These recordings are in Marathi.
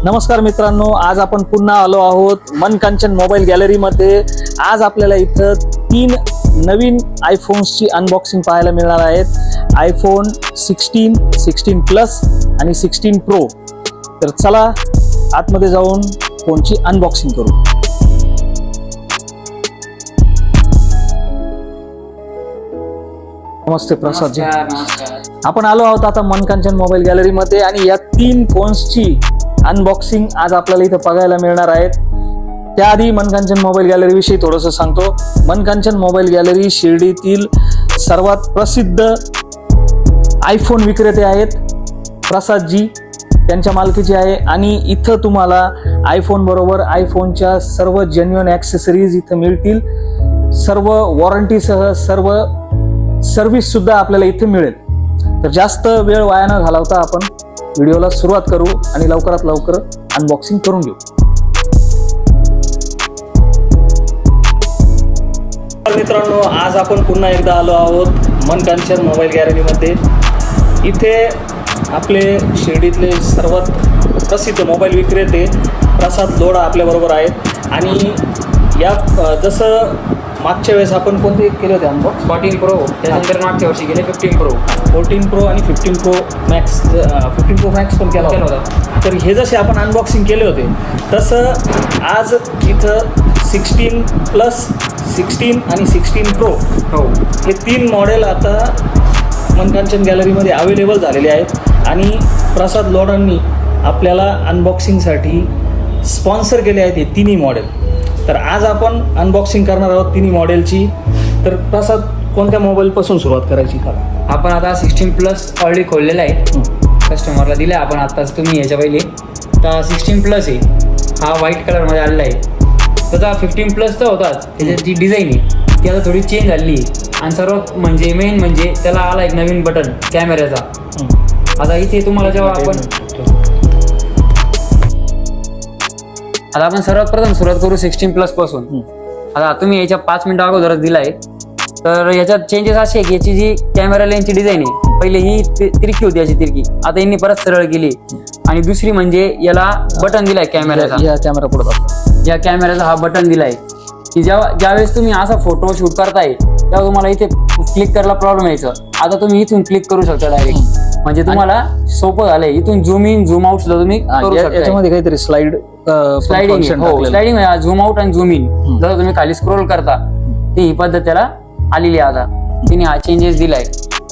नमस्कार मित्रांनो, आज आपण पुन्हा आलो आहोत मन कांचन मोबाईल गॅलरीमध्ये. आज आपल्याला इथं 3 नवीन आयफोन्सची अनबॉक्सिंग पाहायला मिळणार आहेत. आयफोन 16, 16 प्लस आणि 16 प्रो. तर चला आतमध्ये जाऊन फोनची अनबॉक्सिंग करू. नमस्ते प्रसाद जी. आपण आलो आहोत आता मन कांचन मोबाईल गॅलरीमध्ये आणि या 3 फोन्सची अनबॉक्सिंग आज आपल्याला इथं बघायला मिळणार आहेत. त्याआधी मन कांचन मोबाईल गॅलरी विषयी थोडंसं सांगतो. मन कांचन मोबाईल गॅलरी शिर्डीतील सर्वात प्रसिद्ध आयफोन विक्रेते आहेत प्रसादजी, त्यांच्या मालकीची आहे. आणि इथं तुम्हाला आयफोन बरोबर आयफोनच्या सर्व जेन्युइन ॲक्सेसरीज इथं मिळतील. सर्व वॉरंटीसह सर्व सर्व्हिस सुद्धा आपल्याला इथे मिळेल. तर जास्त वेळ वाया न घालवता आपण व्हिडिओला सुरुवात करू आणि लवकरात लवकर अनबॉक्सिंग करून घेऊ. मित्रांनो, आज आपण पुन्हा एकदा आलो आहोत मन कांचन मोबाईल गॅलरीमध्ये. इथे आपले शिर्डीतले सर्वात प्रसिद्ध मोबाईल विक्रेते प्रसाद लोढा आपल्याबरोबर आहेत. आणि या जसं मागच्या वेळेस आपण कोणते केले होते अनबॉक्स? 14 प्रो, त्यानंतर मागच्या वर्षी गेले 15 प्रो. 14 प्रो आणि 15 प्रो मॅक्स, 15 प्रो मॅक्स पण केला होता. तर हे जसे आपण अनबॉक्सिंग केले होते तसं आज इथं 16 प्लस, 16 आणि 16 प्रो हो, हे 3 मॉडेल आता मन कांचन गॅलरीमध्ये अवेलेबल झालेले आहेत. आणि प्रसाद लोढांनी आपल्याला अनबॉक्सिंगसाठी स्पॉन्सर केले आहेत हे तिन्ही मॉडेल. तर आज आपण अनबॉक्सिंग करणार आहोत तिन्ही मॉडेलची. तर प्रसाद, कोणत्या मोबाईलपासून सुरुवात करायची का? आपण आता 16 प्लस ऑलरेडी खोललेला आहे, कस्टमरला दिला आहे आपण आत्ताच. तुम्ही याच्या पहिले तर 16 प्लस आहे, हा व्हाईट कलरमध्ये आलेला आहे. त्याचा 15 प्लसचा होता, त्याच्यात जी डिझाईन आहे ती आता थोडी चेंज झाली आहे. आणि सर्वात म्हणजे मेन म्हणजे त्याला आला एक नवीन बटन कॅमेऱ्याचा. आता इथे तुम्हाला जेव्हा आपण सर्वात प्रथम सुरुवात करू 16 प्लस पासून. आता तुम्ही याच्या 5 मिनिटं अगोदरच दिलाय. तर याच्यात चेंजेस असे आहे की याची जी कॅमेरा लेन्सची डिझाईन आहे, पहिले ही तिरकी होती याची तिरकी, आता यांनी परत सरळ केली. आणि दुसरी म्हणजे याला बटन दिलाय कॅमेऱ्याचा. या कॅमेऱ्याचा हा बटन दिलाय की ज्यावेळेस तुम्ही असा फोटो शूट करताय तेव्हा तुम्हाला इथे क्लिक करायला प्रॉब्लेम यायचं. आता तुम्ही इथून क्लिक करू शकता डायरेक्ट, म्हणजे तुम्हाला सोपं झालंय. इथून झूम इन झूम आउट सुद्धा तुम्ही करू शकता. याच्यामध्ये काहीतरी स्लाइडिंग स्लाइडिंग झूम आउट आणि झूम इन जर तुम्ही खाली स्क्रोल करता ती ही पद्धत त्याला आलेली आहे. आता तिने हा चेंजेस दिलाय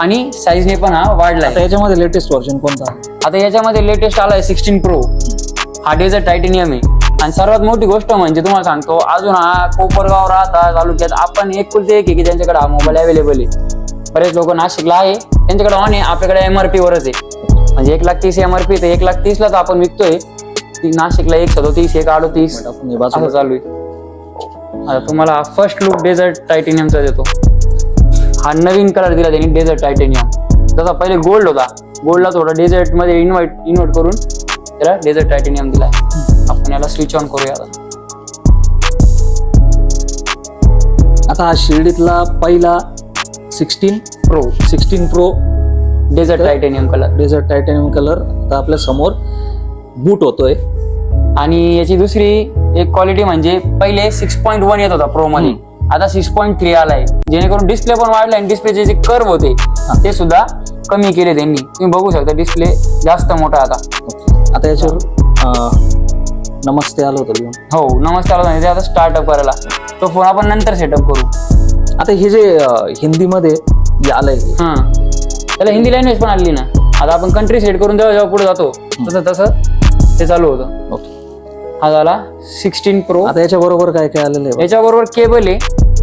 आणि साईजने पण हा वाढलाय. आता याच्यामध्ये लेटेस्ट व्हर्जन कोणता? आता याच्यामध्ये लेटेस्ट आलाय 16 प्रो. हा डेझर्ट टायटेनियम आहे. आणि सर्वात मोठी गोष्ट म्हणजे तुम्हाला सांगतो, अजून हा कोपरगाव राहता तालुक्यात आपण एकुलते एक आहे की ज्यांच्याकडे हा मोबाईल अवेलेबल आहे. बरेच लोक नाशिकला आहे, त्यांच्याकडे ऑन आहे, आपल्याकडे MRP वरच आहे. म्हणजे 1,30,000 MRP, तर 1,30,000 ला आपण विकतोय. नाशिकला 1,37,000, 1,38,000 असं चालू आहे. आता तुम्हाला फर्स्ट लुक डेझर्ट टायटेनियमचा देतो. हा नवीन कलर दिला त्यांनी, डेझर्ट टायटेनियम. जसा पहिले गोल्ड होता, गोल्डला थोडा डेझर्ट मध्ये इन्व्हर्ट करून त्याला डेझर्ट टायटेनियम दिलाय. आपण याला स्विच ऑन करूया. आता हा शिर्डीतला पहिला 16 प्रो डेझर्ट टायटेनियम कलर आता आपल्या समोर बूट होतोय. आणि याची दुसरी एक क्वालिटी म्हणजे पहिले 6.1 येत होता प्रो मध्ये, आता 6.3 आलाय. जेणेकरून डिस्प्ले पण वाढला आणि डिस्प्लेचे जे कर्व होते ते सुद्धा कमी केले त्यांनी. तुम्ही बघू शकता डिस्प्ले जास्त मोठा आता याच्यावर नमस्ते आलं होतं. हो, नमस्ते आलं होतं. आता स्टार्टअप करायला तो फोन आपण नंतर सेटअप करू. आता हे जे हिंदीमध्ये जे आलंय, त्याला हिंदी लँग्वेज पण आली ना. आता आपण कंट्री सेट करून जेव्हा पुढे जातो तसं ते चालू होतं. हा झाला 16 प्रो. आता याच्या बरोबर काय काय आलेलं आहे? याच्या बरोबर केबल आहे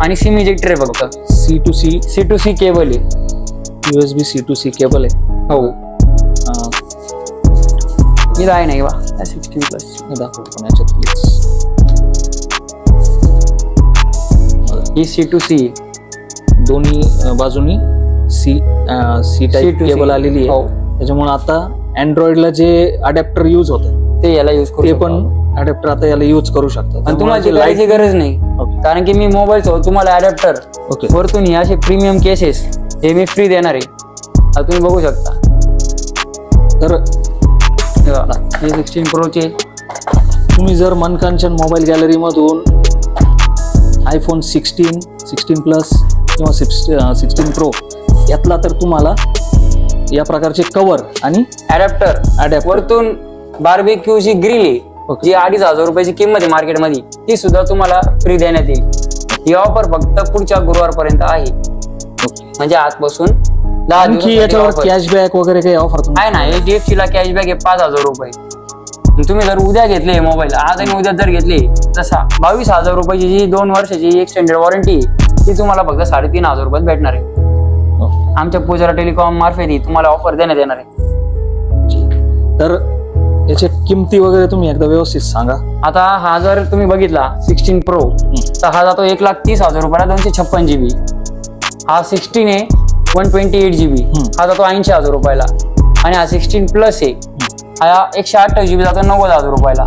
आणि सिम इजेक्टर आहे. फक्त C2C केबल आहे. USB C2C केबल आहे. हो, इथं आहे नाही बा 16 प्लस दाखवतो याच्यात. ही C2C दोन्ही बाजूनी C टाईप केबल आलेली आहे. त्याच्यामुळे आता अँड्रॉइडला जे अडॅप्टर यूज होतं ते याला यूज करू, ते पण अडॅप्टर आता याला यूज करू शकतात. आणि तुम्हाला लाईटची गरज नाही, कारण की मी मोबाईल तुम्हाला अडॅप्टर वरतून ही असे प्रीमियम केसेस हे मी फ्री देणार आहे. आता तुम्ही बघू शकता. तर हे 16 प्रोचे तुम्ही जर मनकांचन मोबाईल गॅलरीमधून iPhone 16, 16 प्लस किंवा 16 प्रो यातला तर तुम्हाला या प्रकारचे कव्हर आणि अडॅप्टर वरतून बार्बेक्यूची ग्रिल आहे जी 2,500 रुपयाची किंमत आहे मार्केटमध्ये, ती सुद्धा तुम्हाला फ्री देण्यात येईल. ही ऑफर फक्त पुढच्या गुरुवारपर्यंत आहे, म्हणजे आजपासून 10 आणखी याच्यावर कॅशबॅक वगैरे काही ऑफर आहे ना. HDFC ला कॅशबॅक आहे 5,000 रुपये. तुम्ही जर उद्या घेतले मोबाईल, आज आणि उद्या जर घेतले तसा 22,000 रुपयाची जी 2 वर्षाची एक्सटेंडेड वॉरंटी ती तुम्हाला फक्त 3,500 रुपयात भेटणार आहे. आमच्या पुजारा टेलिकॉम मार्फत ही तुम्हाला ऑफर देण्यात येणार आहे. तर याची किमती वगैरे तुम्ही एकदा व्यवस्थित सांगा. आता हा जर तुम्ही बघितला 16 प्रो तर हा जातो 1,30,000 रुपयाला 256 GB. हा 16 आहे 128 GB, हा जातो 80,000 रुपयाला. आणि हा 16 प्लस आहे हा 128 GB जातो 90,000 रुपयाला.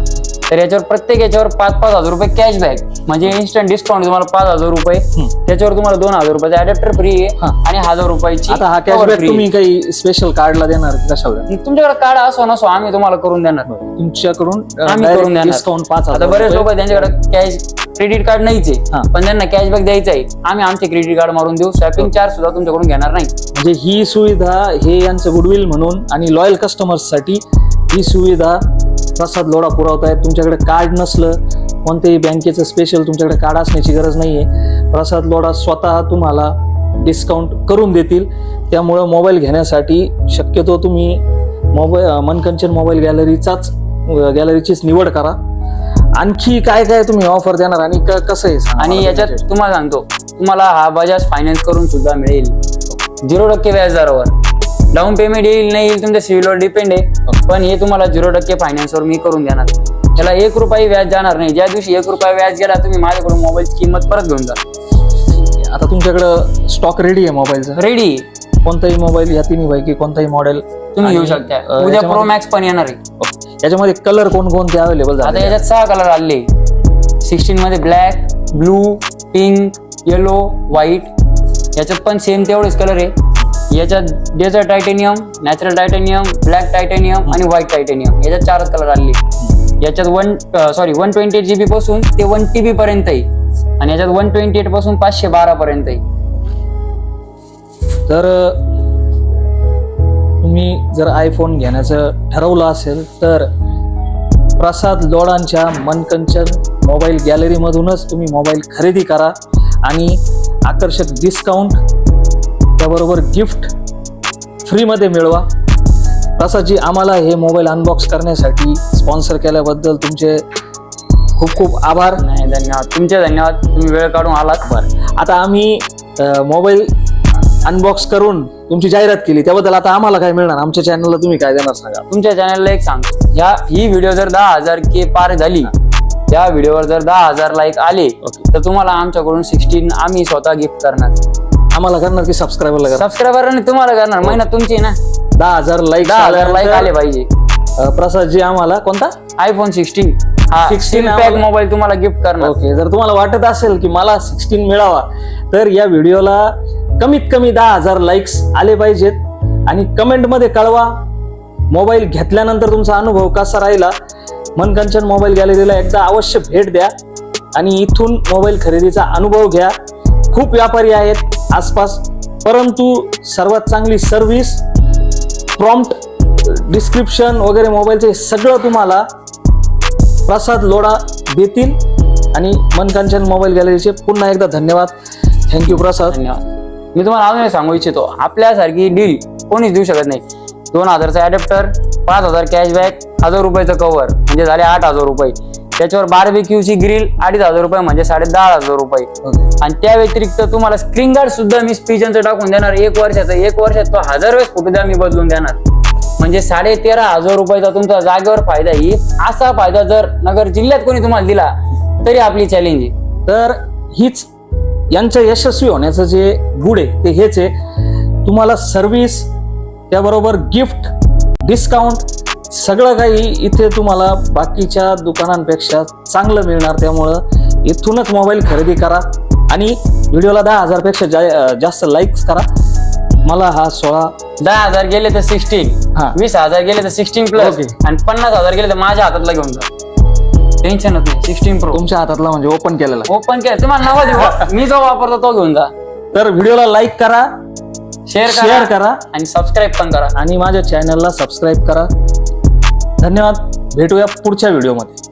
तर याच्यावर प्रत्येक याच्यावर 5,000 रुपये कॅशबॅक, म्हणजे इन्स्टंट डिस्काउंट तुम्हाला 5,000 रुपये. त्याच्यावर तुम्हाला 2,000 रुपयाचा अडॅप्टर फ्री आहे आणि 1,000 रुपयाची. आता हा कॅशबॅक तुम्ही काही स्पेशल कार्डला देणार कशावर? तुमच्याकडे कार्ड असो नसो आम्ही तुम्हाला करून देणार. तुमच्याकडून आम्ही करून देणार डिस्काउंट 5,000. आता बरेच लोक त्यांच्याकडे कॅश क्रेडिट कार्ड नाहीच आहे पण त्यांना कॅशबॅक द्यायचा आहे, आम्ही आमचे क्रेडिट कार्ड मारून देऊ. शॉपिंग चार्ज सुद्धा तुमच्याकडून घेणार नाही. म्हणजे ही सुविधा हे यांचं गुडविल म्हणून आणि लॉयल कस्टमर्ससाठी ही सुविधा प्रसाद लोढा पुरवतायत. तुमच्याकडे कार्ड नसलं, कोणत्याही बँकेचं स्पेशल तुमच्याकडे कार्ड असण्याची गरज नाहीये. प्रसाद लोढा स्वतः तुम्हाला डिस्काउंट करून देतील. त्यामुळं मोबाईल घेण्यासाठी शक्यतो तुम्ही मनकंचन मोबाईल गॅलरीचीच निवड करा. आणखी काय काय तुम्ही ऑफर देणार आणि कसं आहे सांगा. आणि याच्यात तुम्हाला सांगतो, तुम्हाला हा बजाज फायनान्स करून सुद्धा मिळेल 0% व्याजदरावर. डाऊन पेमेंट येईल नाही येईल तुमच्या सिव्हिलवर डिपेंड आहे, पण हे तुम्हाला 0% फायनान्सवर मी करून देणार. त्याला 1 रुपया व्याज जाणार नाही. ज्या दिवशी 1 रुपया व्याज गेला तुम्ही माझ्याकडून मोबाईलची किंमत परत घेऊन जा. आता तुमच्याकडं स्टॉक रेडी आहे मोबाईलचा? रेडी. कोणताही मोबाईल या तिन्ही पैकी कोणताही मॉडेल तुम्ही घेऊ शकता. उद्या प्रो मॅक्स पण येणार आहे. याच्यामध्ये कलर कोणकोणते अवेलेबल? आता याच्यात 6 कलर आले. 16 मध्ये black, blue, pink, yellow, white. याच्यात पण सेम तेवढेच कलर आहे. याच्यात desert titanium, natural titanium, black titanium आणि व्हाईट टायटेनियम याच्यात 4च कलर आले. याच्यात 128 GB पासून ते 1 TB पर्यंत आहे आणि याच्यात 128 पासून 512 पर्यंत आहे. तर तुम्ही जर iPhone घेण्याचं ठरवलं असेल तर प्रसाद लोढांच्या मनकंचन मोबाईल गॅलरीमधूनच तुम्ही मोबाईल खरेदी करा आणि आकर्षक डिस्काउंट त्याबरोबर गिफ्ट फ्रीमध्ये मिळवा. प्रसादजी, आम्हाला हे मोबाईल अनबॉक्स करण्यासाठी स्पॉन्सर केल्याबद्दल तुमचे खूप खूप आभार. नाही, धन्यवाद. तुमचे धन्यवाद, तुम्ही वेळ काढून आलात. बरं, आता आम्ही मोबाईल अनबॉक्स करून तुमची जाहिरात केली त्याबद्दल आता आम्हाला काय मिळणार? आमच्या चॅनलला तुम्ही काय देणार सांगा. तुमच्या चॅनलला एक सांगतो, ही व्हिडिओ जर 10,000 पार झाली, या व्हिडिओवर जर 10,000 लाईक आले तर तुम्हाला आमच्याकडून 16 आम्ही स्वतः गिफ्ट करणार. आम्हाला करणार की सबस्क्रायबरला करणार? सबस्क्रायबर तुम्हाला करणार. मेहनत तुमची ना. 10,000 लाईक आले पाहिजे. प्रसादजी आम्हाला कोणता iPhone 16 16 पॅक मोबाईल तुम्हाला गिफ्ट करणार. ओके, जर तुम्हाला वाटत असेल की मला 16 मिळावा तर या व्हिडिओला कमीत कमी 10,000 लाईक्स आले पाहिजेत आणि कमेंटमध्ये कळवा मोबाईल घेतल्यानंतर तुमचा अनुभव कसा राहिला. मनकंचन मोबाईल गॅलरीला एकदा अवश्य भेट द्या आणि इथून मोबाईल खरेदीचा अनुभव घ्या. खूप व्यापारी आहेत आसपास, परंतु सर्वात चांगली सर्व्हिस, प्रॉम्प्ट डिस्क्रिप्शन वगैरे मोबाईलचे सगळं तुम्हाला प्रसाद लोढा देतील. आणि मनकंचन मोबाईल गॅलरीचे पुन्हा एकदा धन्यवाद. थँक्यू प्रसाद. धन्यवाद. मी तुम्हाला अजून सांगू इच्छितो, आपल्यासारखी डील कोणीच देऊ शकत नाही. 2,000चा अडॅप्टर, 5,000 कॅशबॅक, 1,000 रुपयाचं कव्हर म्हणजे झाले 8,000 रुपये. त्याच्यावर बार्बेक्यूची ग्रिल 2,500 रुपये म्हणजे 10,500 रुपये. आणि त्या व्यतिरिक्त तुम्हाला स्क्रीन गार्ड सुद्धा मी स्पीचरचं टाकून देणार 1 वर्षाचं. 1 वर्षात तो 1000 वेळेस फोटो द्या मी बदलून देणार. म्हणजे 13,500 रुपयाचा तुमचा जागेवर फायदा येईल. असा फायदा जर नगर जिल्ह्यात कोणी तुम्हाला दिला तरी आपली चॅलेंज आहे. तर हीच यांचं यशस्वी होण्याचं जे गुड आहे ते हेच आहे. तुम्हाला सर्व्हिस त्याबरोबर गिफ्ट, डिस्काउंट सगळं काही इथे तुम्हाला बाकीच्या दुकानांपेक्षा चांगलं मिळणार. त्यामुळं इथूनच मोबाईल खरेदी करा आणि व्हिडिओला 10,000 पेक्षा जास्त लाईक्स करा. मला हा 10,000 गेले तर 16, 20,000 गेले तर 16 प्लस आणि 50,000 गेले तर माझ्या हातातला घेऊन जा. टेन्शनच नाही. 16 प्रो तुमच्या हातातला म्हणजे ओपन केलेला. ओपन केलं तुम्हाला नाव देऊ मी जो वापरतो तो घेऊन जा. तर व्हिडिओला लाईक करा, शेअर करा आणि सबस्क्राईब पण करा. आणि माझ्या चॅनलला सबस्क्राईब करा. धन्यवाद. भेटूया पुढच्या व्हिडिओमध्ये.